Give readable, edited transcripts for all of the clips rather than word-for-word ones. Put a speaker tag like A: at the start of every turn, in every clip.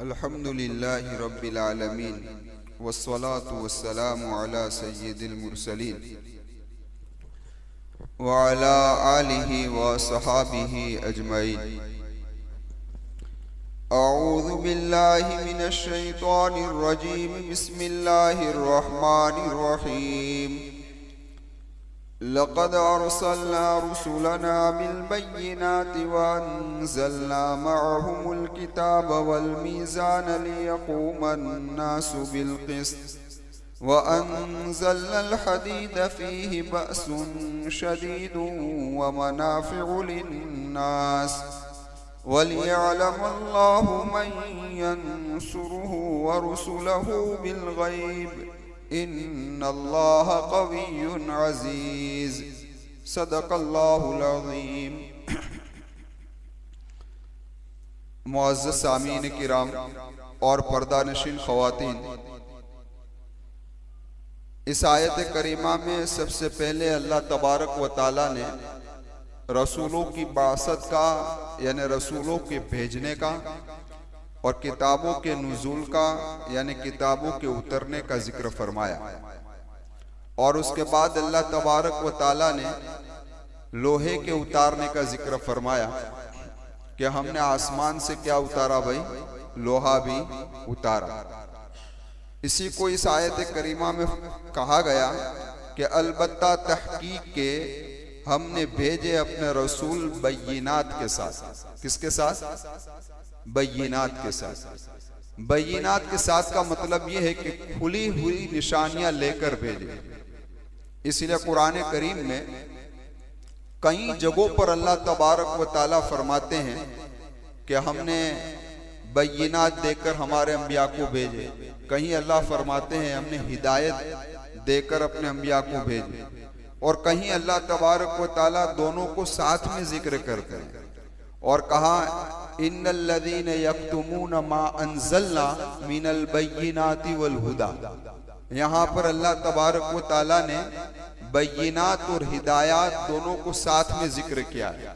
A: अल्हम्दुलिल्लाहि रब्बिल आलमीन वस्सलातु वस्सलामु अला सय्यिदिल मुरसलीन व अला आलिहि व सहाबिहि अजमईन। अऊज़ु बिल्लाहि मिनश शैतानिर रजीम। बिस्मिल्लाहिर रहमानिर रहीम। लक़द अरसलना रुसुलना बिल बय्यिनाति व अंज़लना मअहुमुल किताब वल मीज़ान लियक़ूमन नासु बिल क़िस्त व अंज़लनल हदीद फ़ीहि बअसुन शदीदुन व मनाफ़िउ लिन्नास वलियअलमल्लाहु मन यंसुरुहु व रुसुलहु बिल ग़ैब इन्नल्लाह क़विय्युन अज़ीज़। सदक़ल्लाहुल अज़ीम। मुअज़्ज़ज़ सामीन किराम और पर्दानशीन ख़वातीन, इस आयत करीमा में सबसे पहले अल्लाह तबारक व ताला ने रसूलों की बासत का यानी रसूलों के भेजने का और किताबों के नुज़ूल का यानी किताबों के उतरने का जिक्र फरमाया। और उसके बाद अल्लाह तबारक व ताला ने लोहे के उतारने का जिक्र फरमाया कि हमने आसमान से क्या उतारा भाई, लोहा भी उतारा। इसी को इस आयत करीमा में कहा गया कि अलबत्ता तहकीक के हमने भेजे अपने रसूल बय्यिनात के साथ। किसके साथ? बय्यिनात के साथ। बय्यिनात के साथ का मतलब यह है कि खुली हुई निशानियां लेकर भेजे। इसलिए कुरान करीम में कई जगहों पर अल्लाह तबारक व ताला फरमाते हैं कि हमने बय्यिनात देकर हमारे अंबिया को भेजे। कहीं अल्लाह फरमाते हैं हमने हिदायत देकर अपने अंबिया को भेजे। और कहीं अल्लाह तबारक व ताला दोनों को साथ में जिक्र करते हैं और कहा इन्नल्लज़ीन यक्तुमून मा अंज़लना मिनल बय्यिनाति वल हुदा। यहाँ पर अल्लाह तबारक व ताला ने बय्यिनात और हिदायत दोनों को साथ में जिक्र किया है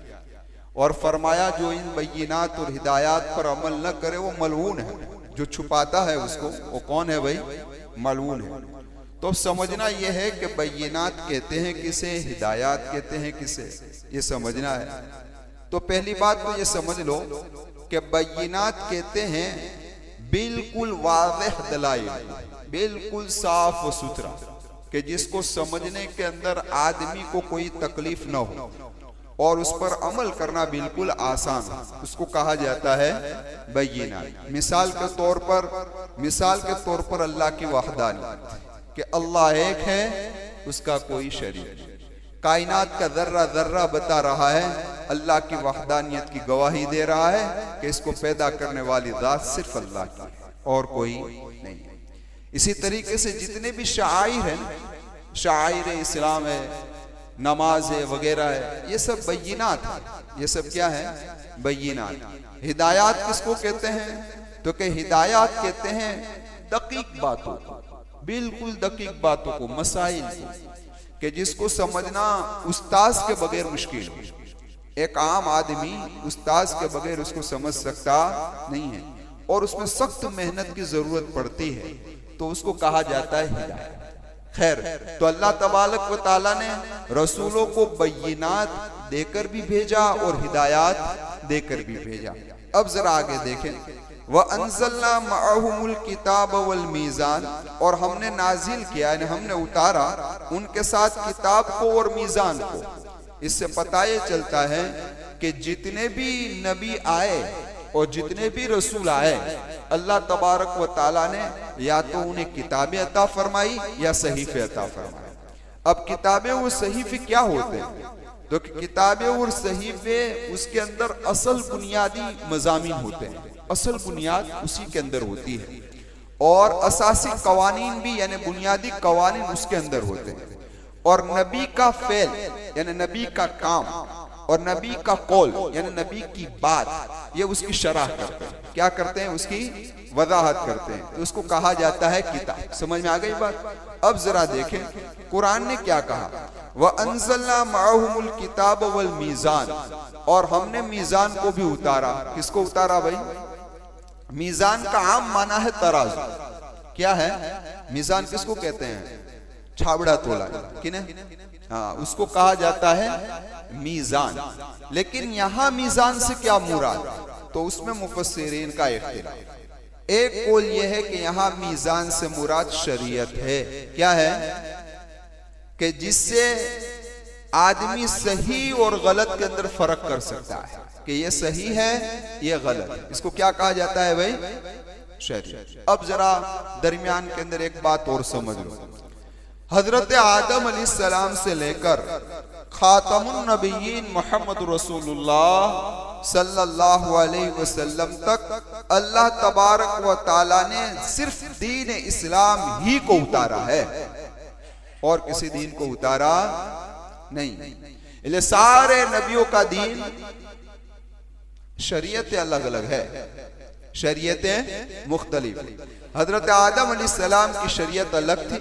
A: और फरमाया जो इन बय्यिनात और हिदायत पर अमल न करे वो मलऊन है। जो छुपाता है उसको वो कौन है भाई? मलऊन है। तो समझना यह है कि बय्यिनात कहते हैं किसे, हिदायत कहते हैं किसे, ये समझना है। तो पहली बात तो ये समझ लो कि बय्यिनात कहते हैं बिल्कुल वाज़ेह दलाइल, बिल्कुल साफ व सुथरा, कि जिसको समझने के अंदर आदमी को कोई तकलीफ न हो और उस पर अमल करना बिल्कुल आसान हो, उसको कहा जाता है बय्यिनात। मिसाल के तौर पर अल्लाह की वहदानियत, कि अल्लाह एक है, उसका कोई शरीक नहीं। कायनात का जर्रा जर्रा बता रहा है, अल्लाह की वहदानियत की गवाही दे रहा है कि इसको पैदा करने वाली जात सिर्फ अल्लाह की है और कोई नहीं। इसी तरीके से जितने भी शाइर हैं, शाइर इस्लाम है, नमाज है वगैरह है, ये सब बय्यिनात है। ये सब क्या है? बय्यिनात। हिदायत किसको कहते हैं? तो कि हिदायत कहते हैं दकीक बातों को, बिल्कुल दकीक बातों को, मसाइल को, कि जिसको समझना उस्ताद के बगैर मुश्किल है। एक आम आदमी उस्ताद के बगैर उसको समझ सकता नहीं है और उसमें सख्त मेहनत की जरूरत पड़ती है, तो उसको कहा जाता है हिदायत। खैर, तो अल्लाह तबारक व ताला ने रसूलों को बय्यिनात देकर भी भेजा और हिदायत देकर भी भेजा। अब जरा आगे देखें। व अंज़लना मअहुमुल किताब वल मीज़ान, और हमने नाजिल किया यानी हमने उतारा उनके साथ किताब को और मीज़ान को। इससे पता ये चलता है कि जितने भी नबी आए और जितने भी रसूल आए, अल्लाह तबारक व ताला ने या तो उन्हें किताबें अता फरमाई या सहीफे अता फरमाए। अब किताबें और सहीफे क्या होते हैं? तो किताबें और सहीफे उसके अंदर असल बुनियादी मज़ामीन होते हैं, असल बुनियाद उसी के अंदर होती है और असासी कवानीन भी यानी बुनियादी कवानीन उसके अंदर होते हैं। और नबी का फेल यानी नबी का काम और नबी का कौल यानी नबी की बात, ये उसकी शरह करते हैं। क्या करते हैं? उसकी वजाहत करते हैं। तो उसको कहा जाता है किताब। समझ में आ गई बात? अब जरा देखें कुरान ने क्या कहा। व अंज़लना मअहुमुल किताब वल मीज़ान, और हमने मीज़ान को भी उतारा। किसको उतारा भाई? मीजान का आम माना है तराजू। क्या है मीजान? किसको कहते हैं? छाबड़ा तोला, किन्हें? हाँ, उसको कहा जाता है मीजान। लेकिन यहां मीजान से क्या मुराद? तो उसमें मुफस्सिरीन का इख्तिलाफ। एक कौल यह है कि यहां मीजान से मुराद शरीयत है। क्या है? कि जिससे आदमी सही और गलत के अंदर फर्क कर सकता है कि ये सही है ये गलत है। इसको क्या कहा जाता है भाई? शरीयत। अब जरा दरमियान के अंदर एक बात और समझ लो। हजरत आदम अलैहिस्सलाम से लेकर खातमुन नबिय्यीन मोहम्मद रसूलुल्लाह सल्लल्लाहु अलैहि वसल्लम तक अल्लाह तबारक व तआला ने सिर्फ दीन इस्लाम ही को उतारा है और किसी दीन को उतारा नहीं। इसलिए सारे नबियों का दीन, शरीयतें अलग अलग है, शरीयतें मुख्तलिफ। हजरत आदम अलैहिस्सलाम की शरीयत अलग थी,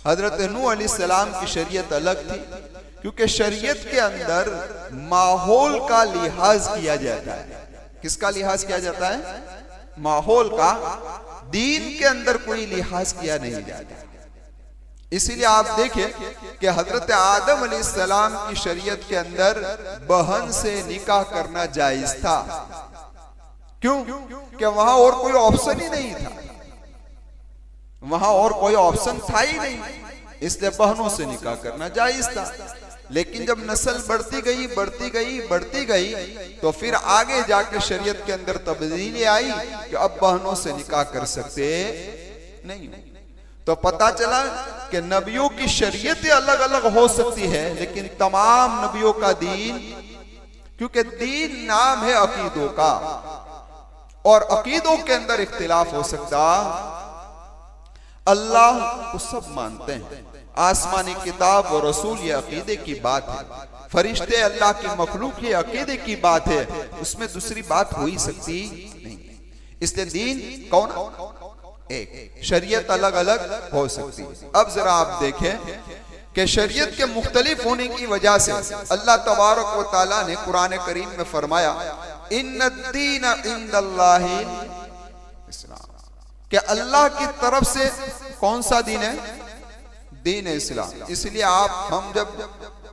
A: हजरत नूह अलैहिस्सलाम की शरीयत अलग थी, क्योंकि शरीयत के अंदर माहौल का लिहाज किया जाता है। किसका लिहाज किया जाता है? माहौल का। दीन के अंदर कोई लिहाज किया नहीं जाता। इसीलिए आप देखें कि हजरत आदम अलैहिस्सलाम की शरीयत के अंदर बहन से निकाह करना जायज था। क्यों? कि वहां और कोई ऑप्शन ही नहीं था, वहां और कोई ऑप्शन था ही नहीं, इसलिए बहनों से निकाह करना जायज था। लेकिन जब नस्ल बढ़ती गई बढ़ती गई बढ़ती गई तो फिर आगे जाके शरीयत के अंदर तब्दीली आई कि अब बहनों से निकाह कर सकते नहीं। तो पता चला कि नबियों की शरीयतें अलग अलग हो सकती है, लेकिन तमाम नबियों का दीन, क्योंकि दीन नाम है अकीदों का और अकीदों के अंदर इख्तिलाफ हो सकता। अल्लाह को सब मानते हैं, आसमानी किताब और रसूल ये अकीदे की बात है, फरिश्ते अल्लाह की मखलूक ये अकीदे की बात है, उसमें दूसरी बात हो ही सकती नहीं। इसलिए दीन कौन? एक। शरीयत अलग अलग हो सकती है। अब जरा आप देखें कि शरीयत के मुख्तलिफ होने की वजह से अल्लाह तबारक व तआला ने कुरान करीम में फरमाया इन्नद्दीन इंदल्लाहिल इस्लाम, कि अल्लाह की तरफ से कौन सा दीन है? दीन है इस्लाम। इसलिए हम जब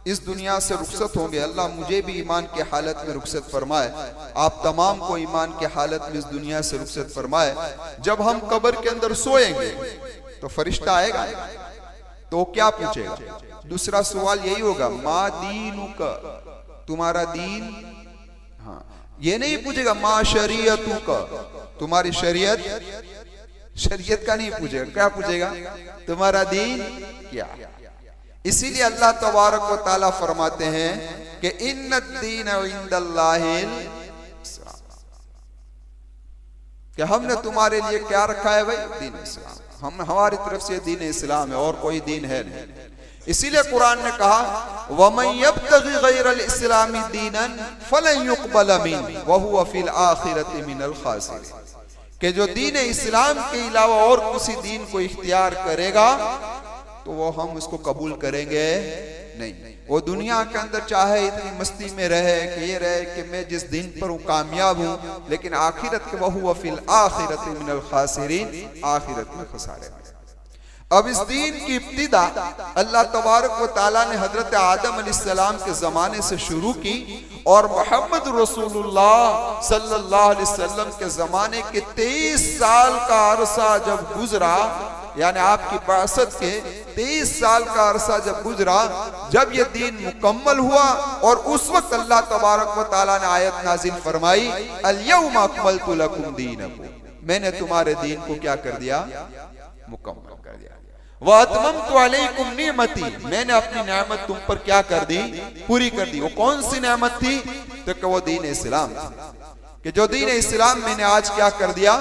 A: इस दुनिया से रुखसत होंगे, अल्लाह मुझे भी ईमान के हालत में रुखसत फरमाए, आप तमाम को ईमान के हालत में इस दुनिया से रुखसत फरमाए। जब हम कब्र के अंदर सोएंगे तो फरिश्ता आएगा तो क्या पूछेगा? दूसरा सवाल यही होगा, मा दीनुका, तुम्हारा दीन? हाँ, ये नहीं पूछेगा मा शरीयतुका, तुम्हारी शरीयत, शरीयत का नहीं पूछेगा। क्या पूछेगा? तुम्हारा दीन क्या? इसीलिए अल्लाह तबारक व तआला फरमाते हैं कि इन्नद्दीन इंदल्लाहिल इस्लाम, कि हमने तुम्हारे लिए क्या रखा है भाई? दीन इस्लाम। हम हमारी तरफ से दीन इस्लाम है और कोई दीन है नहीं। इसीलिए कुरान ने कहा वमन यब्तगी गैरल इस्लामी दीनन फलन युक़बल मिन्हु व हुवा फिल आखिरति मिनल खासिरीन, कि जो दीन इस्लाम के अलावा और किसी दीन को इख्तियार करेगा तो वो हम उसको कबूल करेंगे नहीं। वो दुनिया के अंदर चाहे इतनी मस्ती में रहे कि ये रहे कि मैं जिस दिन पर हूँ कामयाब हूँ, लेकिन आखिरत के वहुवा फिल आखिरति मिनल खासिरीन, आखिरत में खसारे में। अब इस दीन की इब्तिदा अल्लाह तबारक व तआला ने हजरत आदम अलैहिस्सलाम के जमाने से शुरू की और मोहम्मद रसूलुल्लाह सल्लल्लाहु अलैहि वसल्लम के जमाने के 23 साल का अरसा जब गुजरा, यानी आपकी बासत के 23 साल का अरसा जब गुजरा, जब ये दीन मुकम्मल हुआ और उस वक्त अल्लाह तबारक व तआला ने आयत नाजिल फरमाई अल-यौमा अकमलतु लकुम दीनकुम, मैंने तुम्हारे दीन को क्या कर दिया? मुकम्मल कर दिया। व अतममतु अलैकुम निअमती, मैंने अपनी नेमत तुम पर क्या कर दी? पूरी कर दी। वो कौन सी नेमत थी? तो वो दीन इस्लाम थी, कि जो दीन इस्लाम मैंने आज क्या कर दिया?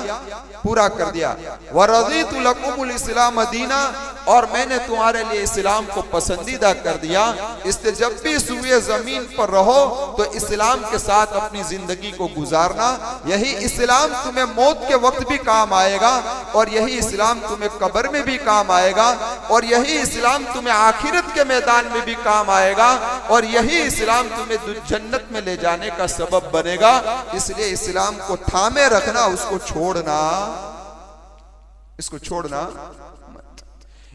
A: पूरा कर दिया। व रज़ीतु लकुमुल इस्लाम दीना, और मैंने तुम्हारे लिए इस्लाम को पसंदीदा कर दिया, इसलिए जब भी सूए जमीन पर रहो तो इस्लाम के साथ अपनी जिंदगी को गुजारना। यही इस्लाम तुम्हें मौत के वक्त भी काम आएगा, और यही इस्लाम तुम्हें कब्र में भी काम आएगा, और यही इस्लाम तुम्हें आखिरत के मैदान में भी काम आएगा, और यही इस्लाम तुम्हें जन्नत में ले जाने का सबब बनेगा। इसलिए इस्लाम को थामे रखना, उसको छोड़ना, इसको छोड़ना मत।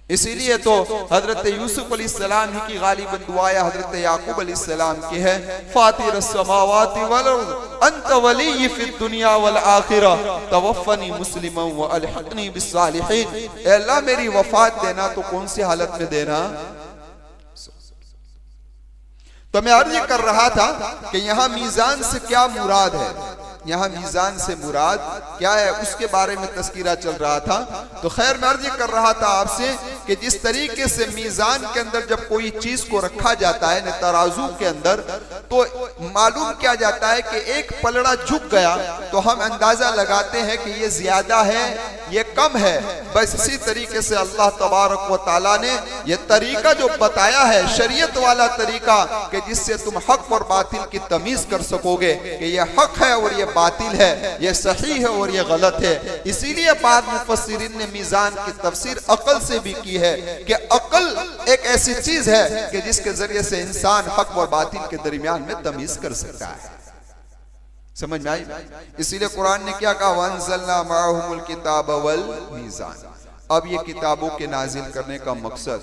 A: इसीलिए तो हजरत यूसुफ अलैहिस्सलाम ही की गालिबन दुआया हजरत याकूब अलैहिस्सलाम की है, फातिरस समावाति वल अर्द अंत वली फिद दुनिया वल आखिरा तवफ़नी मुस्लिमन व अलहिक़नी बिस्सालिहीन। ए अल्लाह मेरी वफात देना तो कौन सी हालत में देना। तो मैं अर्ज कर रहा था कि यहाँ मीजान से क्या मुराद है, यहाँ मीजान से मुराद क्या है, उसके बारे में तस्कीरा चल रहा था। तो खैर मैं अर्ज कर रहा था आपसे कि जिस तरीके से मीजान के अंदर जब कोई चीज को रखा जाता है न तराजू के अंदर, तो मालूम किया जाता है कि एक पलड़ा झुक गया तो हम अंदाजा लगाते हैं कि ये ज्यादा है, ये कम है। बस इसी तरीके से अल्लाह तबारक व ताला ने ये तरीका जो बताया है, शरीयत वाला तरीका, कि जिससे तुम हक और बातिल की तमीज कर सकोगे कि ये हक है और ये बातिल है, ये सही है और ये गलत है। इसीलिए बाद मुफस्सिरीन ने मीजान की तफसीर अकल से भी की है कि अकल एक ऐसी चीज है कि जिसके जरिए से इंसान हक और बातिल के दरमियान में तमीज कर सकता है। समझ में आई? इसीलिए कुरान ने क्या कहा, वअंज़लना मअहुमुल किताब वल मीज़ान। अब ये किताबों के नाजिल करने का मकसद,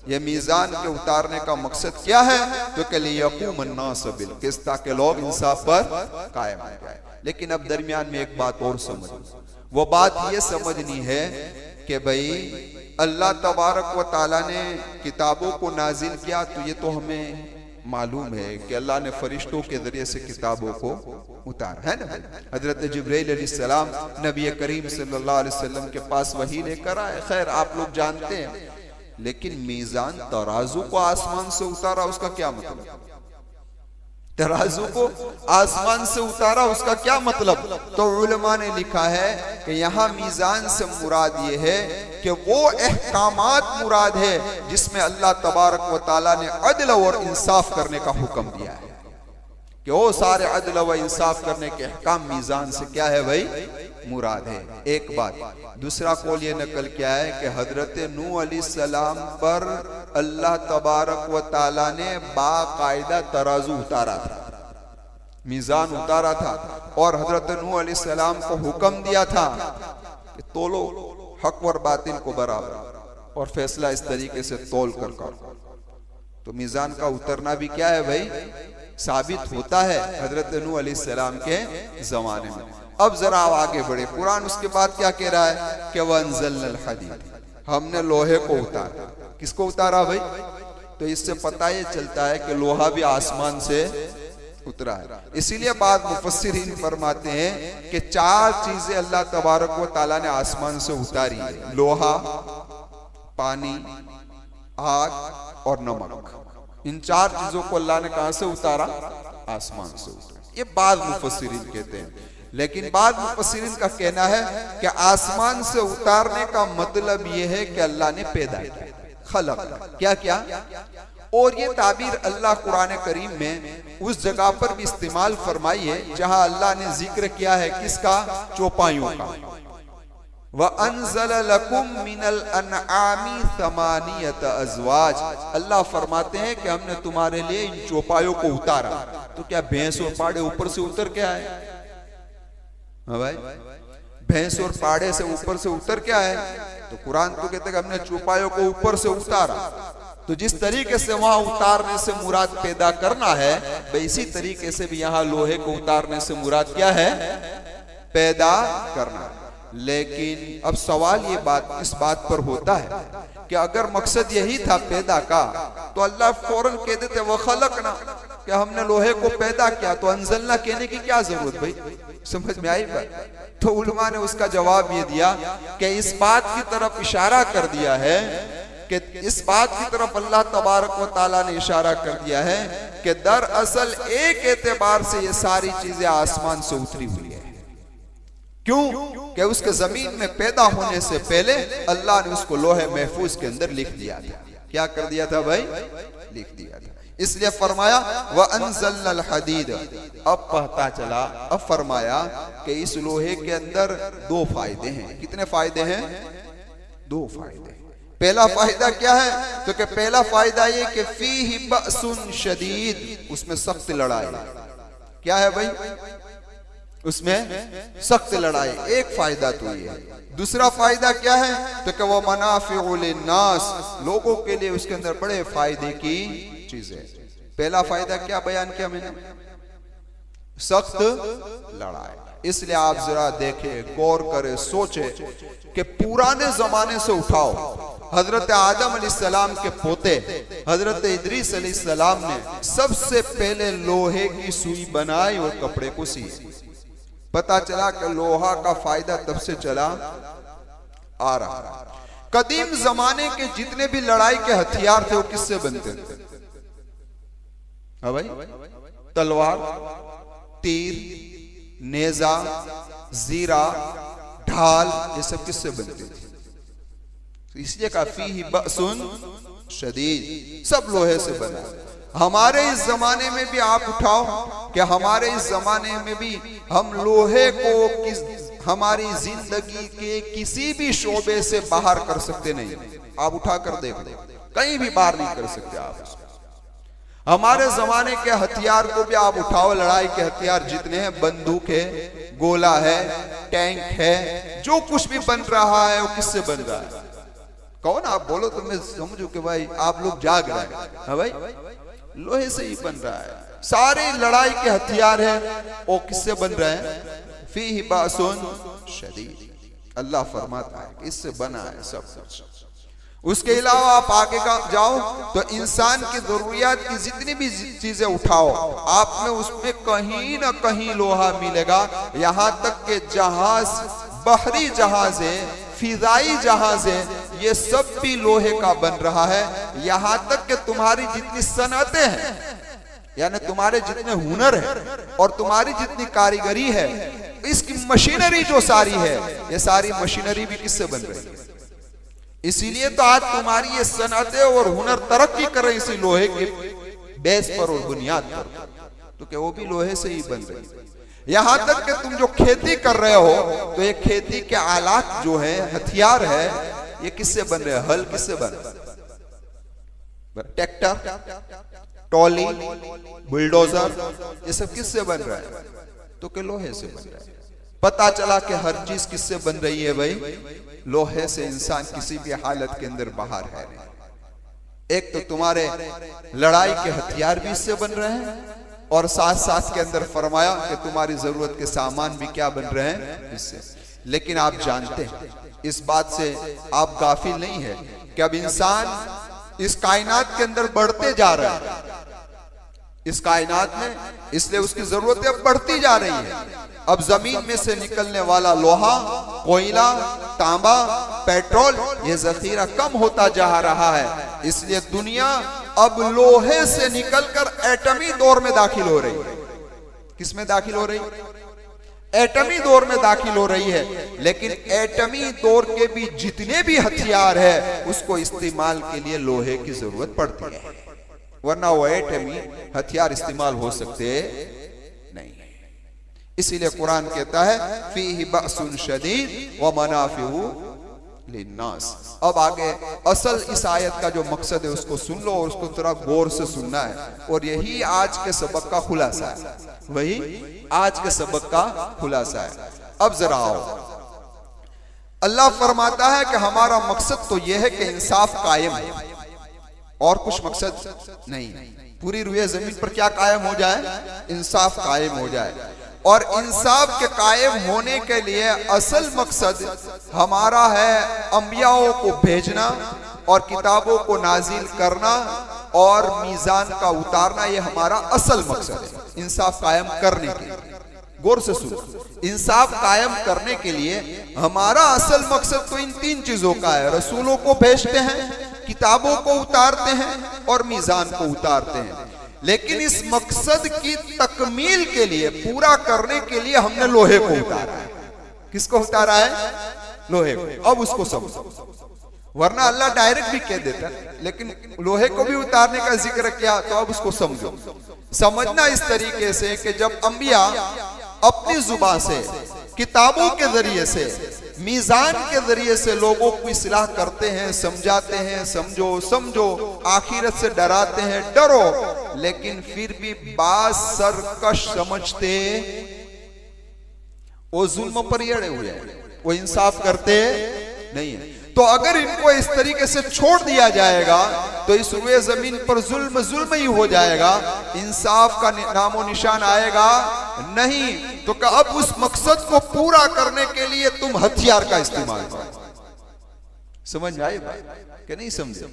A: ये मीजान के उतारने का मकसद क्या है, तो कि लियक़ूम अन्नास बिल क़िस्त, ताकि लोग इंसाफ पर कायम हो जाए। लेकिन अब दरमियान में एक बात और समझ, वो बात ये समझनी है कि भाई अल्लाह तबारक व ताला ने किताबों को नाजिल किया, तो ये तो हमें मालूम है कि अल्लाह ने फरिश्तों के जरिए से किताबों को उतारा है ना। हजरत जिब्रील अलैहिस्सलाम नबी करीम सल्लल्लाहु अलैहि वसल्लम के पास वही लेकर आए, खैर आप लोग जानते हैं। लेकिन मीजान तराजू को आसमान से उतारा, उसका क्या मतलब? तराजू को आसमान से उतारा, उसका क्या मतलब? तो उलमा ने लिखा है कि यहाँ मीजान से मुराद ये है कि वो अहकामात मुराद है जिसमें अल्लाह तबारक व ताला ने अदल और इंसाफ करने का हुक्म दिया है, कि वो सारे अदल व इंसाफ करने के अहकाम मीजान से क्या है भाई, मुराद है। एक बात। दूसरा कौल ये नकल किया है कि हजरत नूह अलैहिस्सलाम पर अल्लाह तबारक व ताला ने बाकायदा तराजू उतारा था, मीजान उतारा था, और हजरत नूह अलैहिस्सलाम को हुक्म दिया था कि तोलो हक और बातिल को बराबर, और फैसला इस तरीके से तोल कर करो। तो मीजान का उतरना भी क्या है भाई, साबित होता है हजरत नूह अलैहिस्सलाम के जमाने में। अब जरा आगे बढ़े, कुरान उसके बाद क्या कह रहा है कि वअंज़लनल हदीद, हमने लोहे को उतारा। किसको उतारा भाई? तो इससे पता ये चलता है कि लोहा भी आसमान से उतरा है। इसीलिए बाद मुफस्सिरीन फरमाते हैं कि चार चीजें अल्लाह तबारक व ताला ने आसमान से उतारी है, लोहा, पानी, आग और नमक। इन चार चीजों को अल्लाह ने कहां से उतारा? आसमान से उतारा। ये बाद मुफस्सिरीन कहते हैं। लेकिन बाद मुफस्सिरीन का कहना है कि आसमान से उतारने का मतलब ये है कि अल्लाह ने पैदा किया, खलक, क्या क्या। और ये ताबीर अल्लाह कुरान करीम में उस जगह पर भी इस्तेमाल फरमाई है जहां अल्लाह ने जिक्र किया है किसका? चौपाइयों का। वअंज़ल लकुम मिनल अनआमी समानियत अज़वाज, अल्लाह फरमाते हैं कि हमने तुम्हारे लिए इन चौपाइयों को उतारा। तो क्या भैंस और पाड़े ऊपर से उतर के आए? हाँ भाई, भैंस और पाड़े से ऊपर से उतर के आए? तो कुरान तो कहते हैं हमने चौपाइयों को ऊपर से उतारा। तो जिस तरीके से वहां उतारने से मुराद पैदा करना है, इसी तरीके से भी यहाँ लोहे को उतारने से मुराद क्या है? पैदा करना। लेकिन अब सवाल ये इस बात पर होता है कि अगर मकसद यही था पैदा का, तो अल्लाह फौरन कह देते वह खलकना, कि हमने लोहे को पैदा किया, तो अंजलना कहने की क्या जरूरत भाई? समझ में आई बात? तो उलमा ने उसका जवाब ये दिया कि इस बात की तरफ इशारा कर दिया है, कि इस बात की तरफ अल्लाह तबारक व ताला ने इशारा कर दिया है कि दरअसल एक एतबार से ये सारी चीजें आसमान से उतरी हुई है। क्यों? कि उसके जमीन में पैदा होने से पहले अल्लाह ने उसको लोहे महफूज के अंदर लिख दिया था। क्या कर दिया था भाई? लिख दिया था। इसलिए फरमाया व अनज़लनल हदीद। अब पता चला, अब फरमाया कि इस लोहे के अंदर दो फायदे हैं। कितने फायदे हैं? दो फायदे। पहला फायदा क्या है? तो कि पहला फायदा ये कि फीही बअसुन शदीद, उसमें सख्त लड़ाई। क्या है भाई? उसमें सख्त लड़ाई। एक फायदा तो ये है। दूसरा फायदा क्या है? तो कि वह मनाफिउ लिन्नास, लोगों के लिए उसके अंदर बड़े फायदे की चीजें। पहला फायदा क्या बयान किया मैंने? सख्त लड़ाई। इसलिए आप जरा देखें, गौर करें, सोचे कि पुराने जमाने से उठाओ, हजरत आदम अलैहिस्सलाम के पोते हजरत इदरीस अलैहिस्सलाम ने सबसे पहले लोहे की सुई बनाई और कपड़े को सिए। पता चला कि लोहा का फायदा तब से चला आ रहा। कदीम जमाने के जितने भी लड़ाई के हथियार थे वो किससे बनते थे? हाँ भाई, तलवार, तीर, नेजा, जीरा, ढाल, ये सब किससे बनते थे? इसलिए काफी ही बअसुन शदीद, सब लोहे से बना। हमारे इस जमाने में भी आप उठाओ कि हमारे इस जमाने में भी हम लोहे को हमारी जिंदगी के किसी भी शोबे से बाहर कर सकते नहीं। आप उठा कर देखो, कहीं भी बाहर नहीं कर सकते आप। हमारे जमाने के हथियार को भी आप उठाओ, लड़ाई के हथियार जितने हैं, बंदूक है, गोला है, टैंक है, जो कुछ भी बन रहा है वो किससे बन रहा है? कौन? आप बोलो तो मैं समझू कि भाई आप लोग जाग रहे हैं। हाँ भाई, लोहे से ही बन रहा है। सारे लड़ाई के हथियार हैं, वो किससे बन रहे हैं? फीही बासुन शदीद। अल्लाह फरमाता है इससे बना है सब कुछ। उसके अलावा आप आगे जाओ तो इंसान की जरूरियात की जितनी भी चीजें उठाओ, आप में उसमें कहीं ना कहीं लोहा मिलेगा। यहाँ तक के जहाज, बहरी जहाज है, फिजाई जहाज है, ये सब भी लोहे का बन रहा है। यहाँ तक कि तुम्हारी जितनी सनअतें हैं, यानी तुम्हारे जितने हुनर है और तुम्हारी जितनी कारीगरी है, इसकी मशीनरी जो सारी है, ये सारी मशीनरी भी किससे बन रही है? इसीलिए तो आज तुम्हारी ये सनअतें और हुनर तरक्की कर रहे, इसी लोहे के बेस पर और बुनियाद पर, तो क्या वो भी लोहे से ही बन रही है। यहां तक कि तुम जो खेती कर रहे हो, तो ये खेती के आलात जो है, हथियार है, ये किससे बन रहे हैं? हल किससे बन रहा है? ट्रैक्टर, ट्रॉली, बुलडोजर, ये सब किससे बन रहा है? तो के लोहे से बन रहा है। पता चला कि हर चीज किससे बन रही है भाई? लोहे से। इंसान किसी भी हालत के अंदर बाहर है। एक तो तुम्हारे लड़ाई के हथियार भी इससे बन रहे हैं, और साथ साथ के अंदर फरमाया कि तुम्हारी जरूरत के सामान भी क्या बन रहे हैं? इससे। लेकिन आप जानते हैं, इस बात से आप गाफिल नहीं है कि अब इंसान इस कायनात के अंदर बढ़ते जा रहा है, इस कायनात में, इसलिए उसकी जरूरतें अब बढ़ती जा रही है। अब जमीन में से निकलने वाला लोहा, कोयला, तांबा, पेट्रोल, ये जखीरा कम होता जा रहा है। इसलिए दुनिया अब लोहे से निकलकर एटमी दौर में दाखिल हो रही है। किसमें दाखिल हो रही? एटमी दौर में दाखिल हो रही है। लेकिन एटमी दौर के भी जितने भी हथियार है, उसको इस्तेमाल के लिए लोहे की जरूरत पड़ती है, वरना वो एटमी हथियार इस्तेमाल हो सकते नहीं। इसीलिए कुरान कहता है फीही बअसुन शदीद व मनाफिउ लिन्नास। अब आगे असल इस आयत का जो मकसद है उसको सुन लो, और उसको थोड़ा गौर से सुनना है, और यही आज के सबक का खुलासा है। वही आज के सबक का खुलासा है। अब जरा आओ, अल्लाह फरमाता है कि हमारा मकसद तो यह है कि इंसाफ कायम है, और कुछ मकसद नहीं। पूरी रुए जमीन पर क्या कायम हो जाए? इंसाफ कायम हो जाए। और इंसाफ के कायम होने के लिए असल मकसद हमारा है अंबियाओं को भेजना और किताबों को नाजिल करना और मीजान का उतारना। ये हमारा असल मकसद है इंसाफ कायम करने के लिए। गौर से सुनो, इंसाफ कायम करने के लिए हमारा असल मकसद तो इन तीन चीजों का है। रसूलों को भेजते हैं, किताबों को उतारते हैं और मीजान को उतारते हैं। लेकिन इस मकसद की तकमील के लिए, पूरा करने के लिए हमने लोहे को उतारा है। किसको उतारा है? लोहे को। अब उसको समझो, वरना अल्लाह डायरेक्ट भी कह देता, लेकिन लोहे को भी उतारने का जिक्र किया, तो अब उसको समझो। समझना इस तरीके से कि जब अंबिया अपनी जुबान से, किताबों के जरिए से, मीजान के जरिए से लोगों को इस्लाह करते हैं, समझाते हैं, समझो समझो, आखिरत से डराते हैं, डरो, लेकिन फिर भी बात सरकश समझते, वो जुल्म पर अड़े हुए हैं, वो इंसाफ करते नहीं है। तो अगर इनको इस तरीके से छोड़ दिया जाएगा तो इस रुए जमीन पर जुल्म जुल्म ही हो जाएगा, इंसाफ का नामो निशान आएगा नहीं। तो अब उस मकसद को पूरा करने के लिए तुम हथियार का इस्तेमाल करो। समझ आए बात कि नहीं समझे?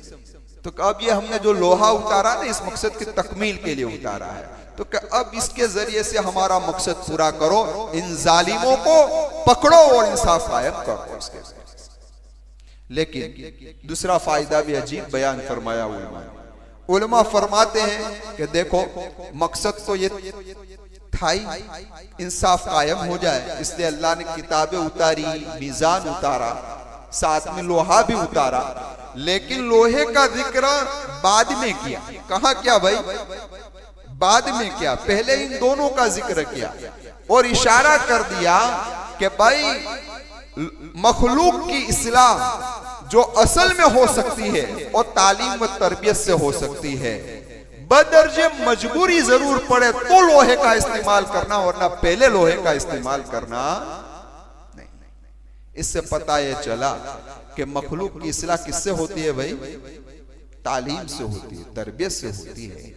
A: तो अब ये हमने जो लोहा उतारा ना, इस मकसद की तकमील के लिए उतारा है, तो अब इसके जरिए से हमारा मकसद पूरा करो, इन जालिमों को पकड़ो और इंसाफ कायम करो इसके। लेकिन दूसरा फायदा भी अजीब बयान फरमाया उलमा फरमाते हैं कि देखो मकसद तो ये था ही, इंसाफ कायम हो जाए, इसलिए अल्लाह ने किताबें उतारी, मीजान उतारा, साथ में लोहा भी उतारा, लेकिन लोहे का जिक्र बाद में किया। कहा क्या भाई? बाद में किया, पहले इन दोनों का जिक्र किया और इशारा कर दिया कि भाई मखलूक की इस्लाह जो असल में हो सकती है और तालीम व तरबियत से हो सकती है, बदर्जे मजबूरी जरूर पड़े तो लोहे का इस्तेमाल करना, वरना पहले लोहे का इस्तेमाल करना नहीं। इससे पता यह चला कि मखलूक की इस्लाह किससे होती है भाई? तालीम से होती है, तरबियत से होती है।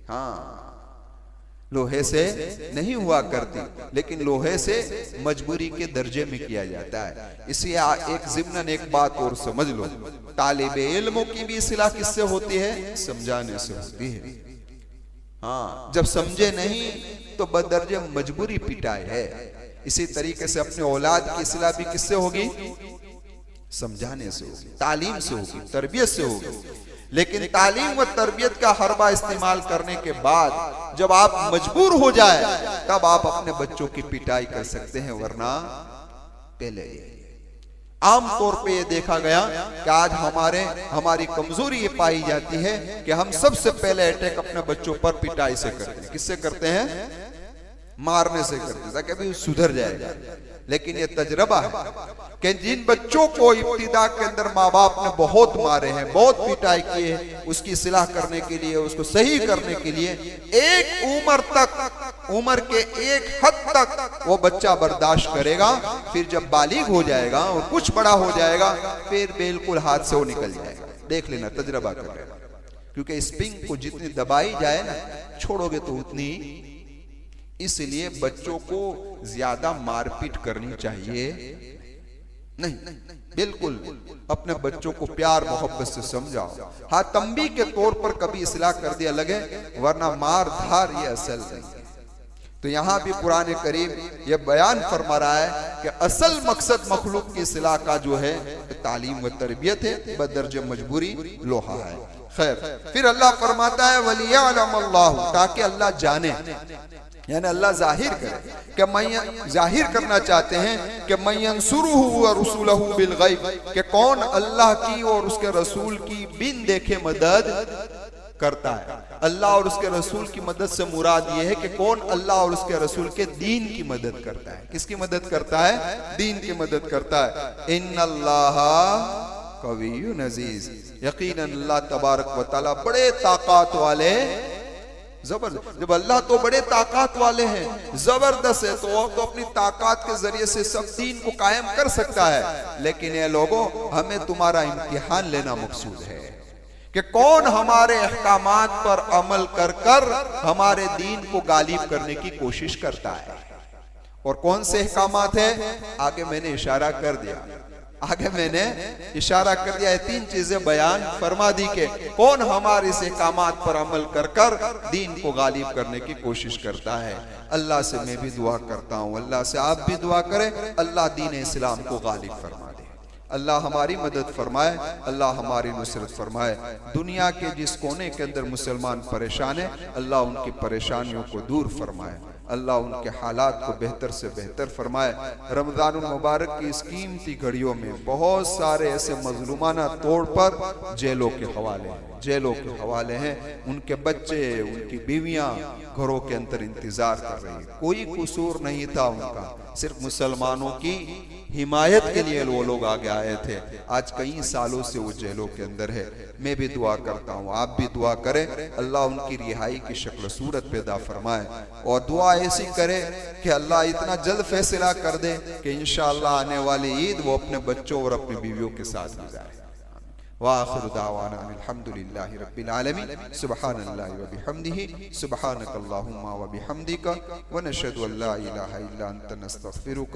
A: हाँ, लोहे से नहीं हुआ करती, लेकिन लोहे से मजबूरी के दर्जे में किया जाता है। इसलिए एक ज़िम्नन एक बात और समझ लो, तालिबे इल्मों की भी इस्लाह किससे होती है? समझाने से होती है। हाँ, जब समझे नहीं तो बदर्जे मजबूरी पिटाए है। इसी तरीके से अपने औलाद की इस्लाह भी किससे होगी? समझाने से होगी, तालीम से होगी, तरबियत से होगी। लेकिन तालीम व तरबियत का हरबा इस्तेमाल करने के बाद जब आप मजबूर हो जाए तब आप अपने बच्चों की पिटाई कर सकते हैं, वरना पहले। आम तौर पे ये देखा गया कि आज हमारी कमजोरी ये पाई जाती है कि हम सबसे पहले अटैक अपने बच्चों पर पिटाई से करते हैं। किससे करते हैं? मारने से करते हैं, ताकि अभी सुधर जाएगा। लेकिन ये तजरबा है कि जिन बच्चों को इब्तिदा के अंदर माँ बाप ने बहुत मारे हैं, बहुत पिटाई की है, उसकी इस्लाह करने के लिए, उसको सही करने के लिए एक उम्र के एक हद तक वो बच्चा बर्दाश्त करेगा। फिर जब बालिग हो जाएगा और कुछ बड़ा हो जाएगा, फिर बिल्कुल हाथ से वो निकल जाएगा। देख लेना, तजरबा कर लेना, क्योंकि स्प्रिंग को जितनी दबाई जाए ना, छोड़ोगे तो उतनी। इसलिए बच्चों को ज्यादा मारपीट करनी चाहिए नहीं, बिल्कुल अपने बच्चों को प्यार मोहब्बत से समझाओ। हाँ, तंबी के तौर पर कभी इस्लाह कर दिया लगे, वरना मार धार ये असल नहीं। तो यहाँ भी कुरान करीम ये बयान फरमा रहा है कि असल मकसद मखलूक की इस्लाह का जो है तालीम व तरबियत है, बदर्जे मजबूरी लोहा है। खैर, फिर अल्लाह फरमाता है वलियअलम अल्लाह, ताकि अल्लाह जाने, यानी अल्लाह जाहिर करे कि मैं जाहिर करना चाहते हैं कि मैं यंसुरुहु व रसूलहु बिल गैब, कि कौन अल्लाह की और उसके रसूल की बिन देखे मदद करता है। अल्लाह और उसके रसूल की मदद से मुराद ये है कि कौन अल्लाह और उसके रसूल के दीन की मदद करता है। किसकी मदद करता है? दीन की मदद करता है। इन्नल्लाह कवियुन अजीज, यकीनन अल्लाह तबारक व तआला बड़े ताकत वाले, जबरदस्त। जब अल्लाह तो बड़े ताकत वाले हैं, जबरदस्त है, तो अपनी ताकत के जरिए से सब दीन को कायम कर सकता है। लेकिन ये लोगों, हमें तुम्हारा इम्तिहान लेना मकसूद है कि कौन हमारे अहकामात पर अमल कर कर हमारे दीन को गालिब करने की कोशिश करता है। और कौन से अहकामात है? आगे मैंने इशारा कर दिया, तीन चीजें बयान फरमा दी के कौन हमारे इस अहकामात पर अमल कर कर दीन को गालिब करने की कोशिश करता है। अल्लाह से मैं भी दुआ करता हूँ, अल्लाह से आप भी दुआ करें, अल्लाह दीन इस्लाम को गालिब फरमा दे, अल्लाह हमारी मदद फरमाए, अल्लाह हमारी नुसरत फरमाए। दुनिया के जिस कोने के अंदर मुसलमान परेशान है, अल्लाह उनकी परेशानियों को दूर फरमाए। अल्लाह उनके हालात को बेहतर से बेहतर फरमाए। रमज़ानुल मुबारक की इस कीमती घड़ियों में बहुत सारे ऐसे मजलूमाना तौर पर जेलों के हवाले हैं, उनके बच्चे, उनकी बीवियां घरों के अंदर इंतजार कर रही है। कोई कसूर नहीं था उनका, सिर्फ मुसलमानों की हिमायत के लिए वो लोग आगे आए थे। आज कई सालों से वो जेलों के अंदर है। मैं भी दुआ करता हूँ, आप भी दुआ करें, अल्लाह उनकी रिहाई की शक्ल सूरत पैदा फरमाए, और दुआ ऐसी करे कि अल्लाह इतना जल्द फैसला कर दे कि इंशाअल्लाह आने वाली ईद वो अपने बच्चों और अपनी बीवियों के साथ गुजारे। वाखिर दावाना अल्हम्दुलिल्लाहि रब्बिल आलमीन। सुब्हानल्लाहि व बिहम्दिही, सुब्हानकल्लाहुम्मा व बिहम्दिका, व नशहदु अल्ला इलाहा इल्ला अंता नस्तगफिरुका।